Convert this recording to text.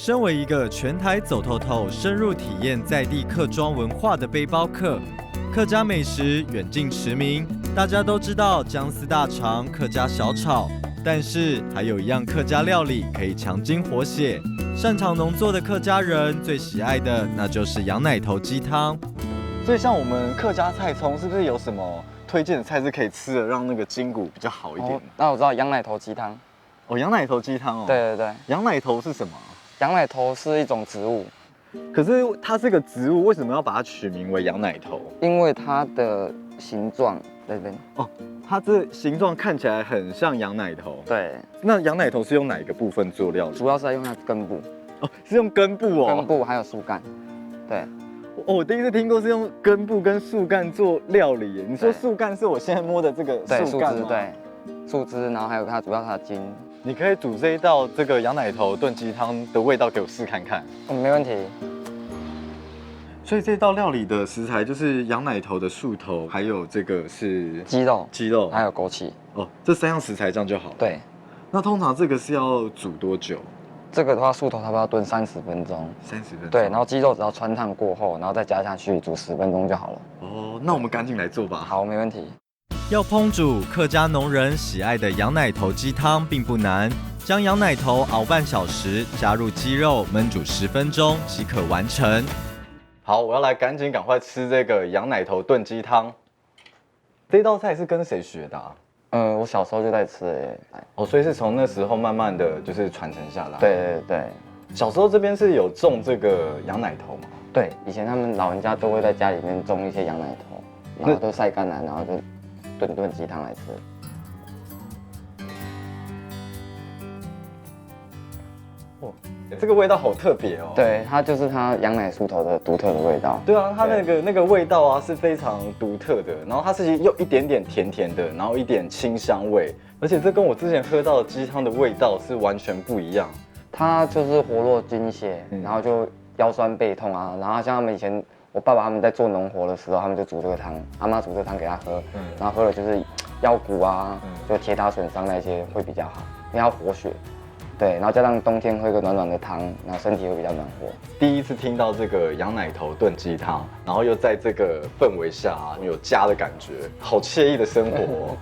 身为一个全台走透透、深入体验在地客庄文化的背包客，客家美食远近驰名。大家都知道姜丝大肠、客家小炒，但是还有一样客家料理可以强筋活血。擅长农作的客家人最喜爱的，那就是羊奶头鸡汤。所以像我们客家菜葱，是不是有什么推荐的菜是可以吃的，让那个筋骨比较好一点？那我知道羊奶头鸡汤。哦，羊奶头鸡汤哦。对对对。羊奶头是什么？羊奶头是一种植物。可是它是个植物，为什么要把它取名为羊奶头？因为它的形状，对对。哦，它这形状看起来很像羊奶头。对。那羊奶头是用哪一个部分做料理？主要是要用它的根部。哦，是用根部哦。根部还有树干。对。哦，我第一次听过是用根部跟树干做料理耶。你说树干是我现在摸的这个树干吗？对，树枝，然后还有它主要它的茎。你可以煮这一道这个羊奶头炖鸡汤的味道给我试看看。没问题。所以这道料理的食材就是羊奶头的树头，还有这个是鸡肉，还有枸杞。哦，这3样食材这样就好。对。那通常这个是要煮多久？这个的话，树头差不多要炖30分钟。30分钟。对，然后鸡肉只要汆烫过后，然后再加下去煮10分钟就好了。哦，那我们赶紧来做吧。好，没问题。要烹煮客家农人喜爱的羊奶头鸡汤并不难，将羊奶头熬半小时，加入鸡肉焖煮10分钟即可完成。好，我要来赶快吃这个羊奶头炖鸡汤。这道菜是跟谁学的啊？我小时候就在吃耶。哦，所以是从那时候慢慢的就是传承下来。对对对。小时候这边是有种这个羊奶头吗？对，以前他们老人家都会在家里面种一些羊奶头，然后都晒干了，然后就炖鸡汤来吃。哇，这个味道好特别哦。对，它就是它羊奶树头的独特的味道。对啊，它那个味道啊是非常独特的，然后它是又一点点甜甜的，然后一点清香味，而且这跟我之前喝到的鸡汤的味道是完全不一样。它就是活络精血，然后就腰酸背痛啊，然后像他们以前我爸爸他们在做农活的时候，他们就煮这个汤，阿妈煮这个汤给他喝，然后喝了就是腰骨啊，就铁打损伤那些会比较好，因为要活血。对，然后加上冬天喝一个暖暖的汤，然后身体会比较暖和。第一次听到这个羊奶头炖鸡汤，然后又在这个氛围下有家的感觉，好惬意的生活哦。